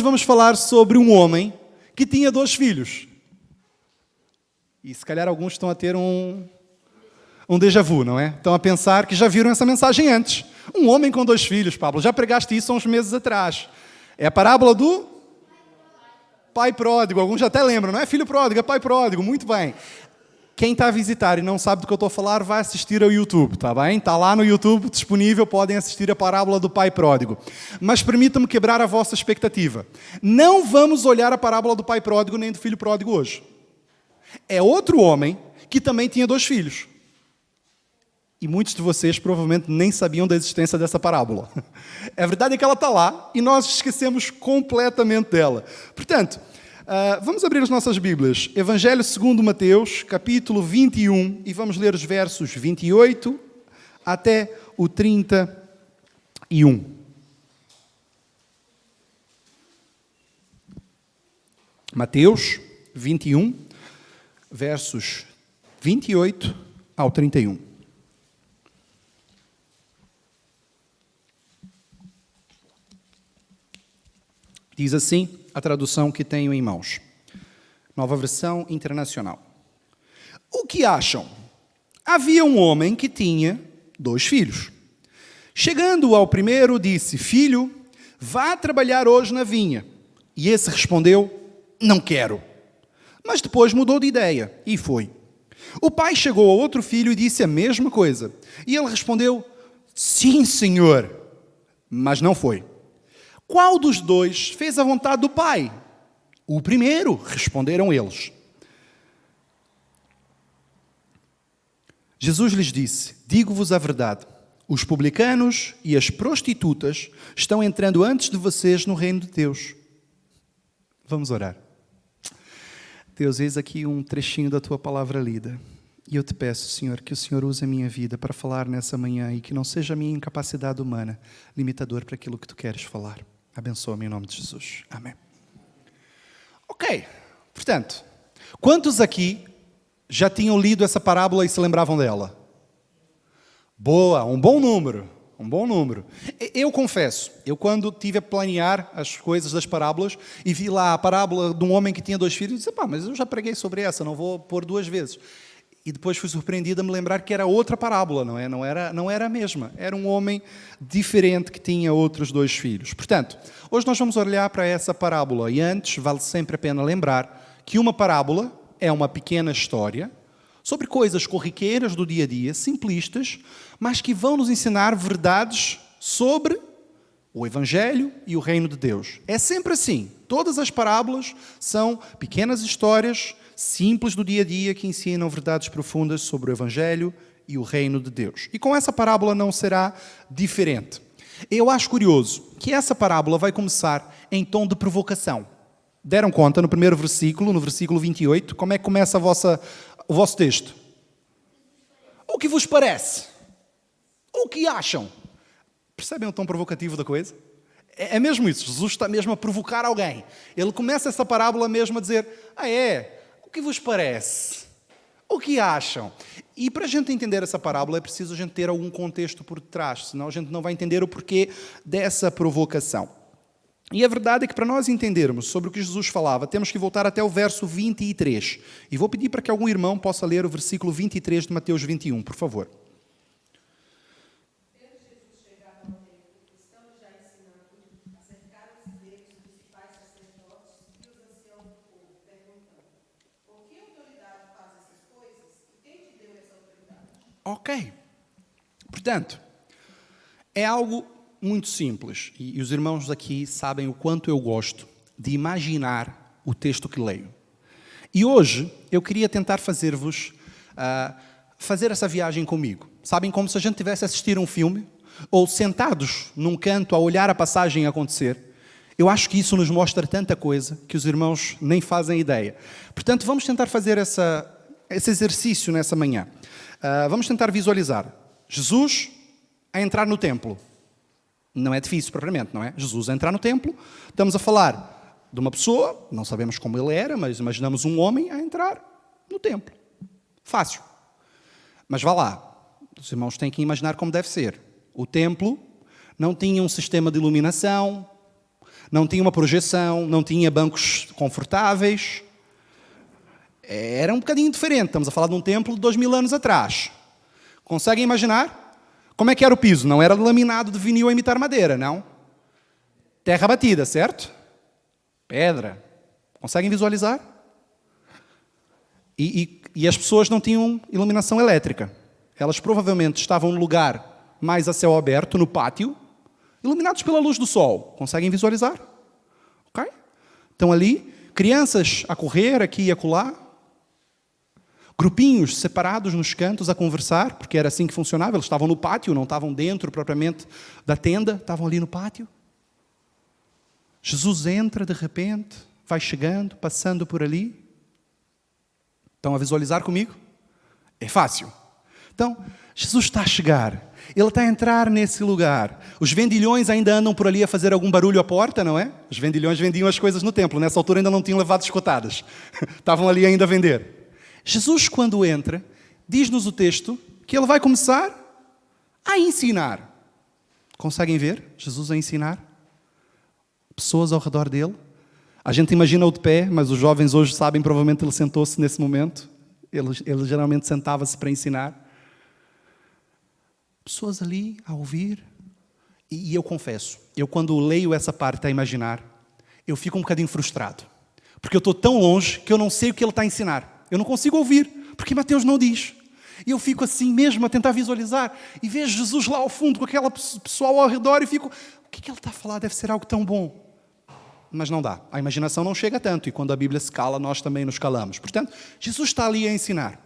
Vamos falar sobre um homem que tinha 2 filhos. E se calhar alguns estão a ter um déjà vu, não é? Estão a pensar que já viram essa mensagem antes. Um homem com 2 filhos, Pablo. Já pregaste isso há uns meses atrás. É a parábola do pai pródigo. Alguns já até lembram, não é filho pródigo, é pai pródigo. Muito bem. Quem está a visitar e não sabe do que eu estou a falar, vai assistir ao YouTube, está bem? Está lá no YouTube disponível, podem assistir a parábola do pai pródigo. Mas permitam-me quebrar a vossa expectativa. Não vamos olhar a parábola do pai pródigo nem do filho pródigo hoje. É outro homem que também tinha 2 filhos. E muitos de vocês provavelmente nem sabiam da existência dessa parábola. A verdade é que ela está lá e nós esquecemos completamente dela. Portanto, vamos abrir as nossas Bíblias. Evangelho segundo Mateus, capítulo 21, e vamos ler os versos 28 até o 31. Mateus 21, versos 28 ao 31. Diz assim a tradução que tenho em mãos. Nova versão internacional. O que acham? Havia um homem que tinha 2 filhos. Chegando ao primeiro, disse: Filho, vá trabalhar hoje na vinha. E esse respondeu: Não quero. Mas depois mudou de ideia e foi. O pai chegou ao outro filho e disse a mesma coisa. E ele respondeu: Sim, senhor. Mas não foi. Qual dos 2 fez a vontade do pai? O primeiro, responderam eles. Jesus lhes disse: Digo-vos a verdade, os publicanos e as prostitutas estão entrando antes de vocês no reino de Deus. Vamos orar. Deus, eis aqui um trechinho da tua palavra lida. E eu te peço, Senhor, que o Senhor use a minha vida para falar nessa manhã e que não seja a minha incapacidade humana limitador para aquilo que tu queres falar. Abençoa-me em nome de Jesus. Amém. Ok, portanto, quantos aqui já tinham lido essa parábola e se lembravam dela? Boa, um bom número. Eu confesso, eu quando estive a planear as coisas das parábolas e vi lá a parábola de um homem que tinha 2 filhos, disse: mas eu já preguei sobre essa, não vou pôr 2 vezes. E depois fui surpreendido a me lembrar que era outra parábola, não é? Não era a mesma. Era um homem diferente que tinha outros 2 filhos. Portanto, hoje nós vamos olhar para essa parábola. E antes, vale sempre a pena lembrar que uma parábola é uma pequena história sobre coisas corriqueiras do dia a dia, simplistas, mas que vão nos ensinar verdades sobre o Evangelho e o Reino de Deus. É sempre assim. Todas as parábolas são pequenas histórias simples do dia a dia que ensinam verdades profundas sobre o Evangelho e o Reino de Deus. E com essa parábola não será diferente. Eu acho curioso que essa parábola vai começar em tom de provocação. Deram conta no primeiro versículo, no versículo 28, como é que começa o vosso texto? O que vos parece? O que acham? Percebem o tom provocativo da coisa? É mesmo isso, Jesus está mesmo a provocar alguém. Ele começa essa parábola mesmo a dizer: o que vos parece? O que acham? E para a gente entender essa parábola é preciso a gente ter algum contexto por detrás, senão a gente não vai entender o porquê dessa provocação. E a verdade é que para nós entendermos sobre o que Jesus falava, temos que voltar até o verso 23. E vou pedir para que algum irmão possa ler o versículo 23 de Mateus 21, por favor. Ok. Portanto, é algo muito simples. E os irmãos aqui sabem o quanto eu gosto de imaginar o texto que leio. E hoje eu queria tentar fazer-vos fazer essa viagem comigo. Sabem, como se a gente estivesse a assistir um filme ou sentados num canto a olhar a passagem acontecer. Eu acho que isso nos mostra tanta coisa que os irmãos nem fazem ideia. Portanto, vamos tentar fazer esse exercício nessa manhã. Vamos tentar visualizar Jesus a entrar no templo. Não é difícil propriamente, não é? Jesus a entrar no templo. Estamos a falar de uma pessoa, não sabemos como ele era, mas imaginamos um homem a entrar no templo. Fácil. Mas vá lá. Os irmãos têm que imaginar como deve ser. O templo não tinha um sistema de iluminação, Não tinha uma projeção, não tinha bancos confortáveis. Era um bocadinho diferente. Estamos a falar de um templo de 2000 anos atrás. Conseguem imaginar? Como é que era o piso? Não era laminado de vinil a imitar madeira, não. Terra batida, certo? Pedra. Conseguem visualizar? E as pessoas não tinham iluminação elétrica. Elas provavelmente estavam no lugar mais a céu aberto, no pátio, iluminados pela luz do sol. Conseguem visualizar? Ok? Estão ali, crianças a correr aqui e acolá, grupinhos separados nos cantos a conversar, porque era assim que funcionava. Eles estavam no pátio, não estavam dentro propriamente da tenda, estavam ali no pátio. Jesus entra de repente, vai chegando, passando por ali. Estão a visualizar comigo? É fácil. Então, Jesus está a chegar. Ele está a entrar nesse lugar. Os vendilhões ainda andam por ali a fazer algum barulho à porta, não é? Os vendilhões vendiam as coisas no templo. Nessa altura ainda não tinham levado escotadas. Estavam ali ainda a vender. Jesus, quando entra, diz-nos o texto que ele vai começar a ensinar. Conseguem ver Jesus a ensinar? Pessoas ao redor dele. A gente imagina-o de pé, mas os jovens hoje sabem, provavelmente ele sentou-se nesse momento. Ele geralmente sentava-se para ensinar. Pessoas ali a ouvir. E eu confesso, eu quando leio essa parte a imaginar, eu fico um bocadinho frustrado. Porque eu estou tão longe que eu não sei o que ele está a ensinar. Eu não consigo ouvir, porque Mateus não diz. E eu fico assim mesmo a tentar visualizar. E vejo Jesus lá ao fundo com aquela pessoal ao redor e fico, o que ele está a falar? Deve ser algo tão bom. Mas não dá. A imaginação não chega tanto. E quando a Bíblia se cala, nós também nos calamos. Portanto, Jesus está ali a ensinar.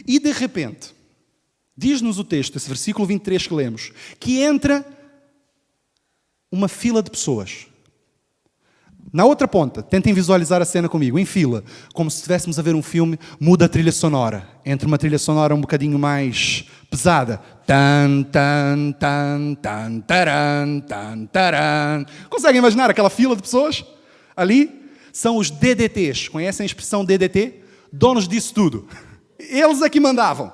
E de repente, diz-nos o texto, esse versículo 23 que lemos, que entra uma fila de pessoas. Na outra ponta, tentem visualizar a cena comigo, em fila, como se estivéssemos a ver um filme, muda a trilha sonora. Entre uma trilha sonora um bocadinho mais pesada. Tan, tan, tan, tan, taran, tan, taran. Conseguem imaginar aquela fila de pessoas? Ali são os DDTs. Conhecem a expressão DDT? Donos disso tudo. Eles é que mandavam.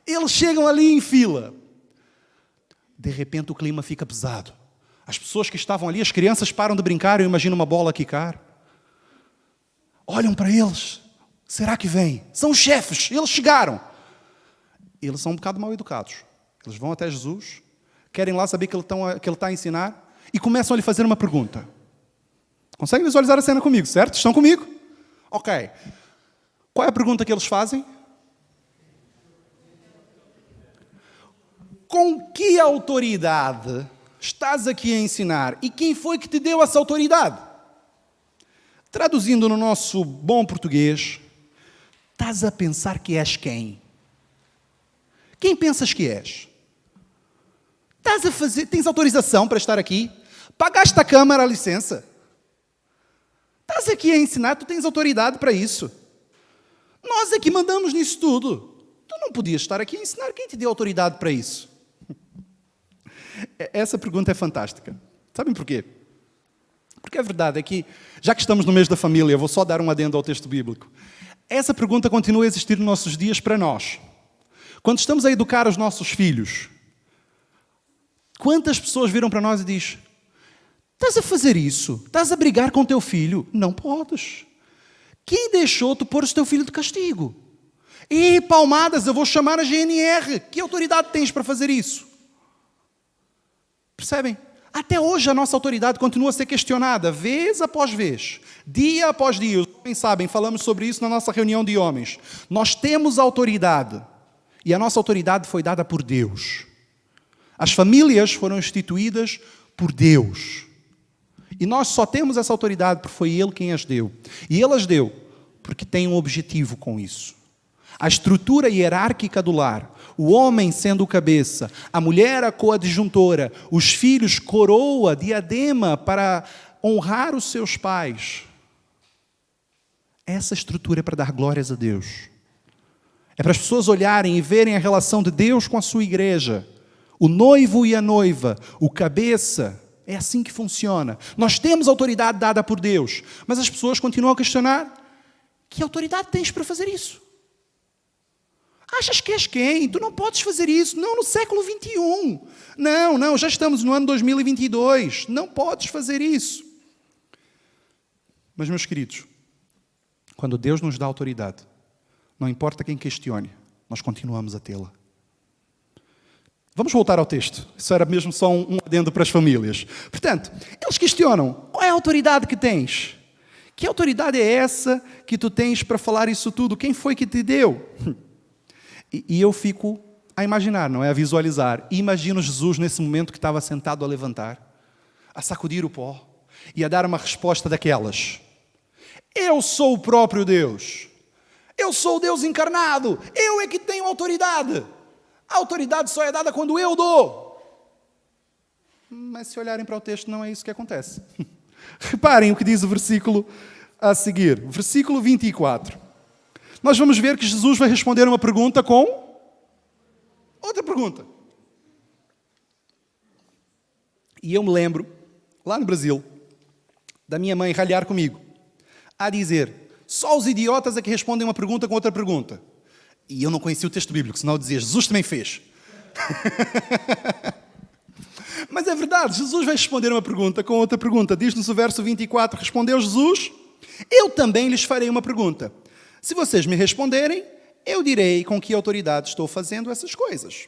Eles chegam ali em fila. De repente o clima fica pesado. As pessoas que estavam ali, as crianças param de brincar, eu imagino uma bola a quicar. Olham para eles. Será que vem? São os chefes, eles chegaram. Eles são um bocado mal educados. Eles vão até Jesus, querem lá saber que ele está a ensinar e começam a lhe fazer uma pergunta. Conseguem visualizar a cena comigo, certo? Estão comigo? Ok. Qual é a pergunta que eles fazem? Com que autoridade estás aqui a ensinar? E quem foi que te deu essa autoridade? Traduzindo no nosso bom português, estás a pensar que és quem? Quem pensas que és? Tens autorização para estar aqui? Pagaste a Câmara a licença? Estás aqui a ensinar, tu tens autoridade para isso. Nós é que mandamos nisso tudo. Tu não podias estar aqui a ensinar, quem te deu autoridade para isso? Essa pergunta é fantástica. Sabem porquê? Porque a verdade é que, já que estamos no mês da família, eu vou só dar um adendo ao texto bíblico. Essa pergunta continua a existir nos nossos dias para nós. Quando estamos a educar os nossos filhos, quantas pessoas viram para nós e dizem: estás a fazer isso? Estás a brigar com o teu filho? Não podes. Quem deixou-te pôr o teu filho de castigo? E palmadas, eu vou chamar a GNR. Que autoridade tens para fazer isso? Percebem? Até hoje a nossa autoridade continua a ser questionada, vez após vez, dia após dia. Os homens sabem, falamos sobre isso na nossa reunião de homens. Nós temos autoridade, e a nossa autoridade foi dada por Deus. As famílias foram instituídas por Deus. E nós só temos essa autoridade porque foi Ele quem as deu. E Ele as deu porque tem um objetivo com isso. A estrutura hierárquica do lar, o homem sendo o cabeça, a mulher a coadjuntora, os filhos coroa, diadema para honrar os seus pais. Essa estrutura é para dar glórias a Deus. É para as pessoas olharem e verem a relação de Deus com a sua igreja. O noivo e a noiva, o cabeça, é assim que funciona. Nós temos autoridade dada por Deus, mas as pessoas continuam a questionar: que autoridade tens para fazer isso? Achas que és quem? Tu não podes fazer isso. Não, no século 21. Não, já estamos no ano 2022. Não podes fazer isso. Mas, meus queridos, quando Deus nos dá autoridade, não importa quem questione, nós continuamos a tê-la. Vamos voltar ao texto. Isso era mesmo só um adendo para as famílias. Portanto, eles questionam, qual é a autoridade que tens? Que autoridade é essa que tu tens para falar isso tudo? Quem foi que te deu? E eu fico a imaginar, não é? A visualizar. E imagino Jesus nesse momento que estava sentado a levantar, a sacudir o pó e a dar uma resposta daquelas. Eu sou o próprio Deus. Eu sou o Deus encarnado. Eu é que tenho autoridade. A autoridade só é dada quando eu dou. Mas se olharem para o texto, não é isso que acontece. Reparem o que diz o versículo a seguir. Versículo 24. Nós vamos ver que Jesus vai responder uma pergunta com outra pergunta. E eu me lembro, lá no Brasil, da minha mãe ralhar comigo, a dizer, só os idiotas é que respondem uma pergunta com outra pergunta. E eu não conhecia o texto bíblico, senão eu dizia, Jesus também fez. Mas é verdade, Jesus vai responder uma pergunta com outra pergunta. Diz-nos o verso 24, respondeu Jesus, eu também lhes farei uma pergunta. Se vocês me responderem, eu direi com que autoridade estou fazendo essas coisas.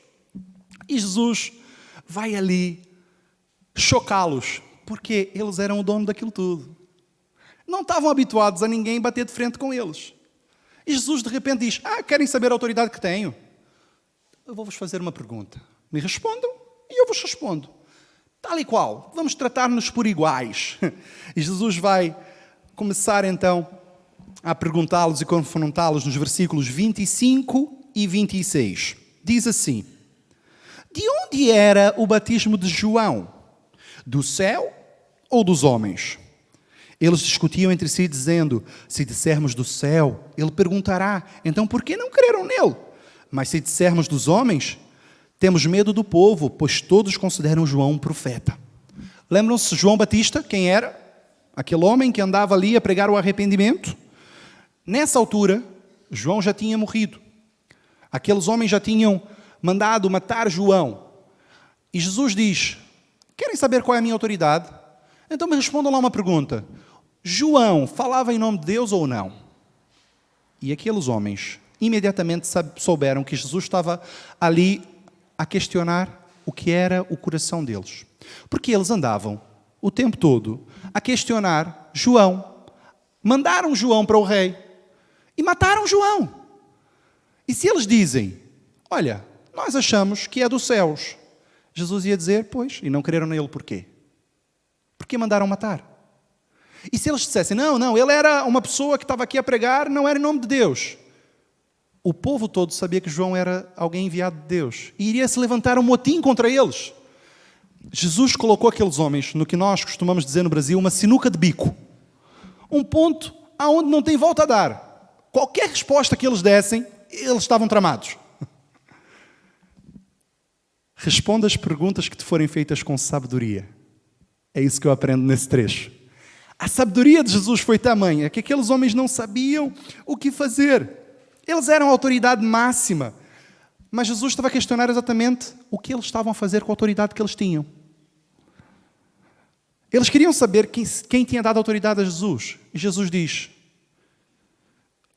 E Jesus vai ali chocá-los, porque eles eram o dono daquilo tudo. Não estavam habituados a ninguém bater de frente com eles. E Jesus de repente diz, querem saber a autoridade que tenho? Eu vou-vos fazer uma pergunta. Me respondam e eu vos respondo. Tal e qual, vamos tratar-nos por iguais. E Jesus vai começar então a perguntá-los e confrontá-los nos versículos 25 e 26. Diz assim, de onde era o batismo de João? Do céu ou dos homens? Eles discutiam entre si, dizendo, se dissermos do céu, ele perguntará, então por que não creram nele? Mas se dissermos dos homens, temos medo do povo, pois todos consideram João um profeta. Lembram-se de João Batista, quem era? Aquele homem que andava ali a pregar o arrependimento. Nessa altura, João já tinha morrido. Aqueles homens já tinham mandado matar João. E Jesus diz, querem saber qual é a minha autoridade? Então me respondam lá uma pergunta. João falava em nome de Deus ou não? E aqueles homens imediatamente souberam que Jesus estava ali a questionar o que era o coração deles. Porque eles andavam o tempo todo a questionar João. Mandaram João para o rei e mataram João. E se eles dizem, olha, nós achamos que é dos céus, Jesus ia dizer, pois, e não creram nele porquê? Porque mandaram matar. E se eles dissessem, não, ele era uma pessoa que estava aqui a pregar, não era em nome de Deus. O povo todo sabia que João era alguém enviado de Deus. E iria se levantar um motim contra eles. Jesus colocou aqueles homens, no que nós costumamos dizer no Brasil, uma sinuca de bico. Um ponto aonde não tem volta a dar. Qualquer resposta que eles dessem, eles estavam tramados. Responda as perguntas que te forem feitas com sabedoria. É isso que eu aprendo nesse trecho. A sabedoria de Jesus foi tamanha que aqueles homens não sabiam o que fazer. Eles eram a autoridade máxima. Mas Jesus estava a questionar exatamente o que eles estavam a fazer com a autoridade que eles tinham. Eles queriam saber quem tinha dado autoridade a Jesus. E Jesus diz,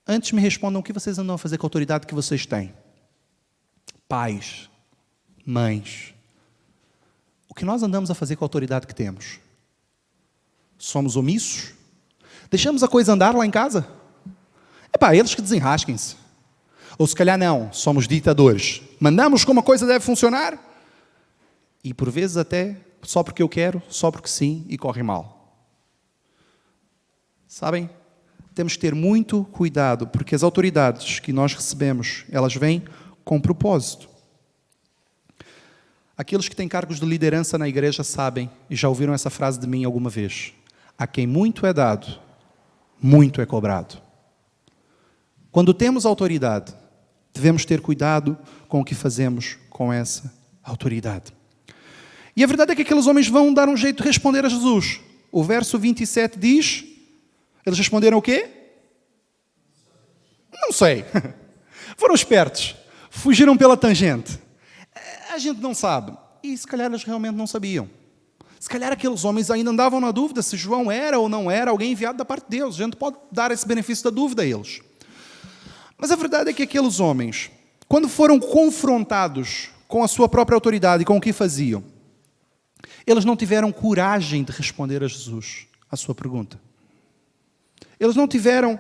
antes me respondam o que vocês andam a fazer com a autoridade que vocês têm. Pais, mães, o que nós andamos a fazer com a autoridade que temos? Somos omissos? Deixamos a coisa andar lá em casa? Eles que desenrasquem-se. Ou se calhar não, somos ditadores. Mandamos como a coisa deve funcionar e por vezes até só porque eu quero, só porque sim, e corre mal. Sabem? Temos que ter muito cuidado, porque as autoridades que nós recebemos, elas vêm com propósito. Aqueles que têm cargos de liderança na igreja sabem, e já ouviram essa frase de mim alguma vez, a quem muito é dado, muito é cobrado. Quando temos autoridade, devemos ter cuidado com o que fazemos com essa autoridade. E a verdade é que aqueles homens vão dar um jeito de responder a Jesus. O verso 27 diz, eles responderam o quê? Não sei. Foram espertos. Fugiram pela tangente. A gente não sabe. E se calhar eles realmente não sabiam. Se calhar aqueles homens ainda andavam na dúvida se João era ou não era alguém enviado da parte de Deus. A gente pode dar esse benefício da dúvida a eles. Mas a verdade é que aqueles homens, quando foram confrontados com a sua própria autoridade e com o que faziam, eles não tiveram coragem de responder a Jesus a sua pergunta. Eles não tiveram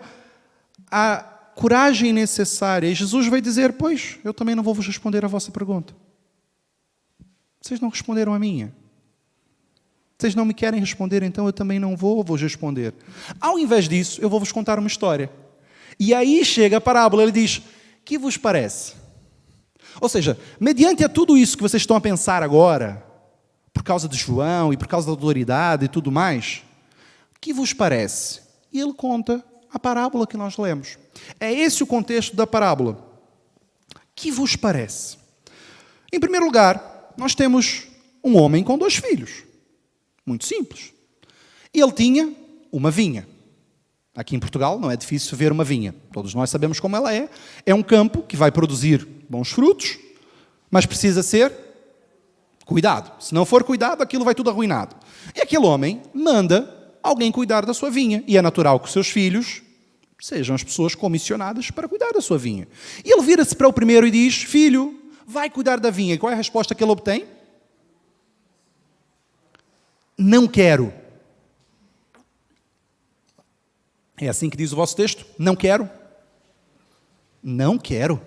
a coragem necessária. E Jesus veio dizer, pois, eu também não vou vos responder a vossa pergunta. Vocês não responderam a minha. Vocês não me querem responder, então eu também não vos responder. Ao invés disso, eu vou vos contar uma história. E aí chega a parábola, ele diz, que vos parece? Ou seja, mediante a tudo isso que vocês estão a pensar agora, por causa de João e por causa da autoridade e tudo mais, que vos parece? E ele conta a parábola que nós lemos. É esse o contexto da parábola. Que vos parece? Em primeiro lugar, nós temos um homem com 2 filhos. Muito simples. Ele tinha uma vinha. Aqui em Portugal não é difícil ver uma vinha. Todos nós sabemos como ela é. É um campo que vai produzir bons frutos, mas precisa ser cuidado. Se não for cuidado, aquilo vai tudo arruinado. E aquele homem manda alguém cuidar da sua vinha. E é natural que os seus filhos sejam as pessoas comissionadas para cuidar da sua vinha. E ele vira-se para o primeiro e diz, filho, vai cuidar da vinha. E qual é a resposta que ele obtém? Não quero. É assim que diz o vosso texto? Não quero. Não quero.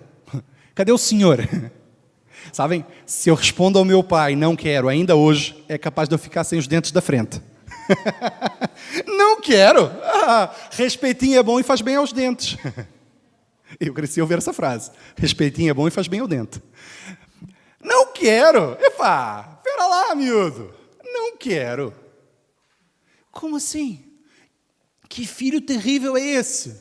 Cadê o senhor? Sabem, se eu respondo ao meu pai, não quero, ainda hoje, é capaz de eu ficar sem os dentes da frente. Não quero. Respeitinho é bom e faz bem aos dentes. Eu cresci a ouvir essa frase. Respeitinho é bom e faz bem ao dente. Não quero. Epá, pera lá, miúdo. Não quero. Como assim? Que filho terrível é esse?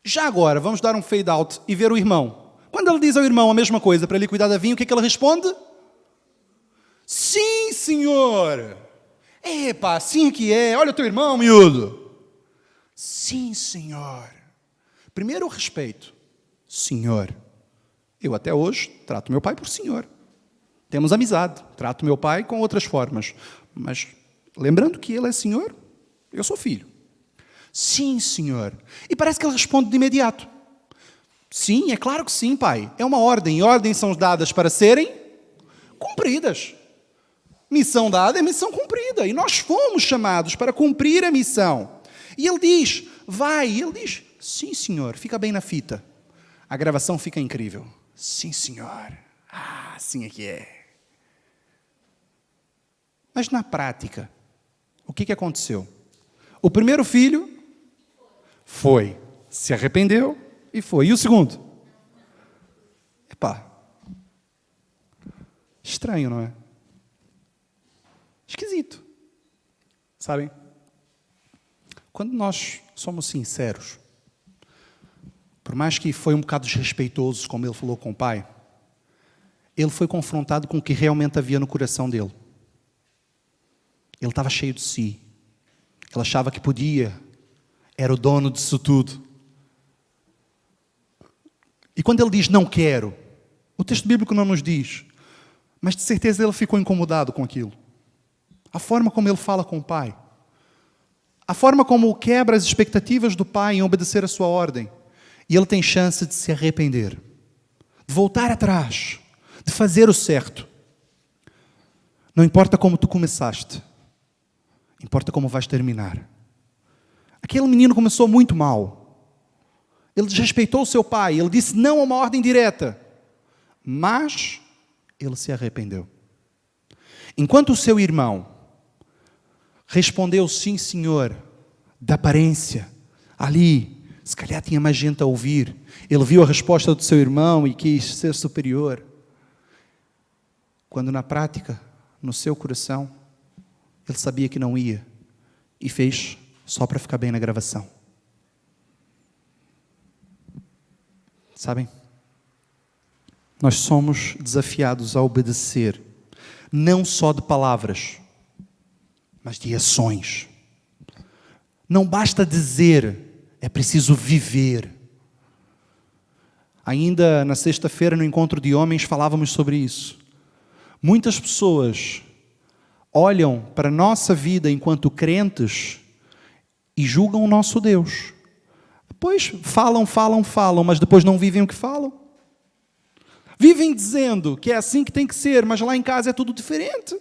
Já agora, vamos dar um fade out e ver o irmão. Quando ele diz ao irmão a mesma coisa para ele cuidar da vinha, o que é que ele responde? Sim, senhor. Epá, assim que é. Olha o teu irmão, miúdo. Sim, senhor. Primeiro o respeito. Senhor. Eu até hoje trato meu pai por senhor. Temos amizade. Trato meu pai com outras formas. Mas, lembrando que ele é senhor, eu sou filho. Sim, senhor. E parece que ele responde de imediato. Sim, é claro que sim, pai. É uma ordem. E ordens são dadas para serem cumpridas. Missão dada é missão cumprida. E nós fomos chamados para cumprir a missão. E ele diz, vai. E ele diz, sim, senhor. Fica bem na fita. A gravação fica incrível. Sim, senhor. Assim é que é. Mas na prática, o que aconteceu? O primeiro filho foi, se arrependeu e foi. E o segundo? Epá, estranho, não é? Esquisito. Sabem? Quando nós somos sinceros, por mais que foi um bocado desrespeitoso, como ele falou com o pai, ele foi confrontado com o que realmente havia no coração dele. Ele estava cheio de si. Ele achava que podia, era o dono disso tudo. E quando ele diz não quero, o texto bíblico não nos diz, mas de certeza ele ficou incomodado com aquilo. A forma como ele fala com o pai, a forma como quebra as expectativas do pai em obedecer a sua ordem, e ele tem chance de se arrepender, de voltar atrás, de fazer o certo. Não importa como tu começaste, importa como vais terminar. Aquele menino começou muito mal. Ele desrespeitou o seu pai. Ele disse não a uma ordem direta. Mas ele se arrependeu. Enquanto o seu irmão respondeu sim, senhor, da aparência, ali, se calhar tinha mais gente a ouvir. Ele viu a resposta do seu irmão e quis ser superior. Quando na prática, no seu coração, ele sabia que não ia e fez só para ficar bem na gravação. Sabem? Nós somos desafiados a obedecer, não só de palavras, mas de ações. Não basta dizer, é preciso viver. Ainda na sexta-feira, no encontro de homens, falávamos sobre isso. Muitas pessoas olham para a nossa vida enquanto crentes e julgam o nosso Deus. Depois falam, mas depois não vivem o que falam. Vivem dizendo que é assim que tem que ser, mas lá em casa é tudo diferente.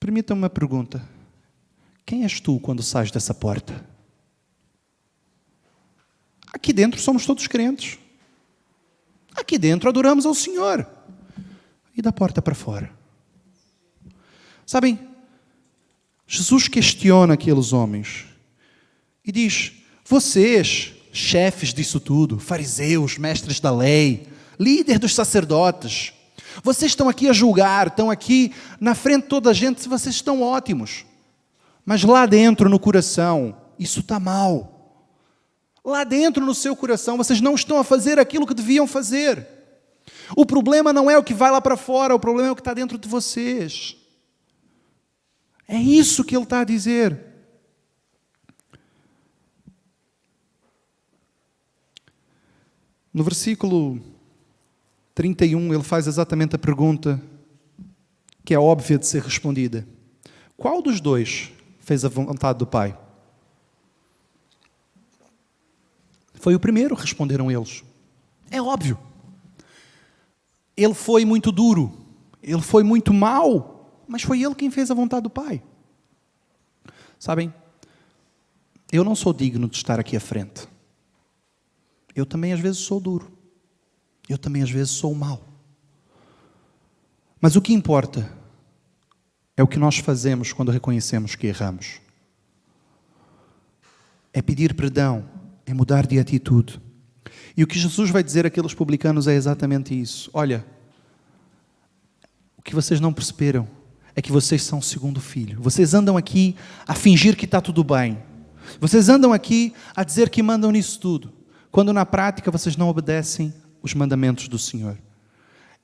Permitam-me uma pergunta. Quem és tu quando sais dessa porta? Aqui dentro somos todos crentes. Aqui dentro adoramos ao Senhor. E da porta para fora? Sabem, Jesus questiona aqueles homens e diz: vocês, chefes disso tudo, fariseus, mestres da lei, líder dos sacerdotes, vocês estão aqui a julgar, estão aqui na frente de toda a gente, vocês estão ótimos. Mas lá dentro, no coração, isso está mal. Lá dentro, no seu coração, vocês não estão a fazer aquilo que deviam fazer. O problema não é o que vai lá para fora, o problema é o que está dentro de vocês. É isso que ele está a dizer. No versículo 31, ele faz exatamente a pergunta que é óbvia de ser respondida. Qual dos dois fez a vontade do Pai? Foi o primeiro, responderam eles. É óbvio. Ele foi muito duro, ele foi muito mau, mas foi ele quem fez a vontade do Pai. Sabem, eu não sou digno de estar aqui à frente. Eu também às vezes sou duro. Eu também às vezes sou mau. Mas o que importa é o que nós fazemos quando reconhecemos que erramos. É pedir perdão, é mudar de atitude. E o que Jesus vai dizer àqueles publicanos é exatamente isso. Olha, o que vocês não perceberam é que vocês são o segundo filho. Vocês andam aqui a fingir que está tudo bem. Vocês andam aqui a dizer que mandam nisso tudo, quando na prática vocês não obedecem os mandamentos do Senhor.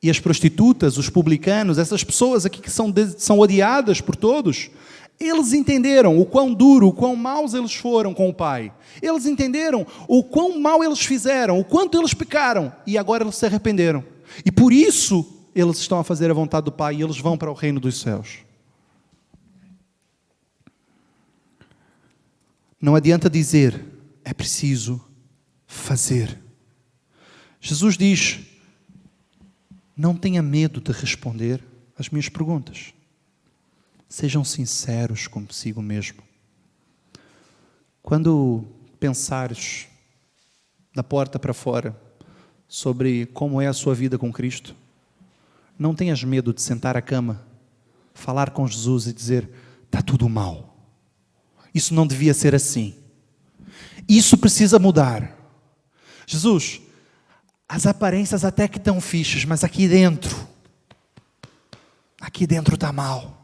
E as prostitutas, os publicanos, essas pessoas aqui que são odiadas por todos, eles entenderam o quão duro, o quão maus eles foram com o Pai. Eles entenderam o quão mal eles fizeram, o quanto eles pecaram, e agora eles se arrependeram. E por isso eles estão a fazer a vontade do Pai e eles vão para o reino dos céus. Não adianta dizer, é preciso fazer. Jesus diz, não tenha medo de responder às minhas perguntas. Sejam sinceros consigo mesmo. Quando pensares da porta para fora sobre como é a sua vida com Cristo, não tenhas medo de sentar à cama, falar com Jesus e dizer, está tudo mal. Isso não devia ser assim. Isso precisa mudar. Jesus, as aparências até que estão fixas, mas aqui dentro está mal.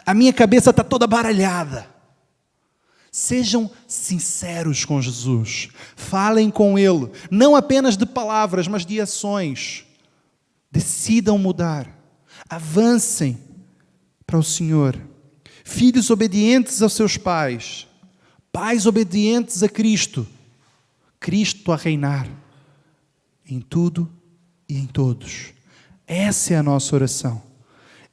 A minha cabeça está toda baralhada. Sejam sinceros com Jesus. Falem com Ele, não apenas de palavras, mas de ações. Decidam mudar. Avancem para o Senhor. Filhos obedientes aos seus pais. Pais obedientes a Cristo. Cristo a reinar em tudo e em todos. Essa é a nossa oração.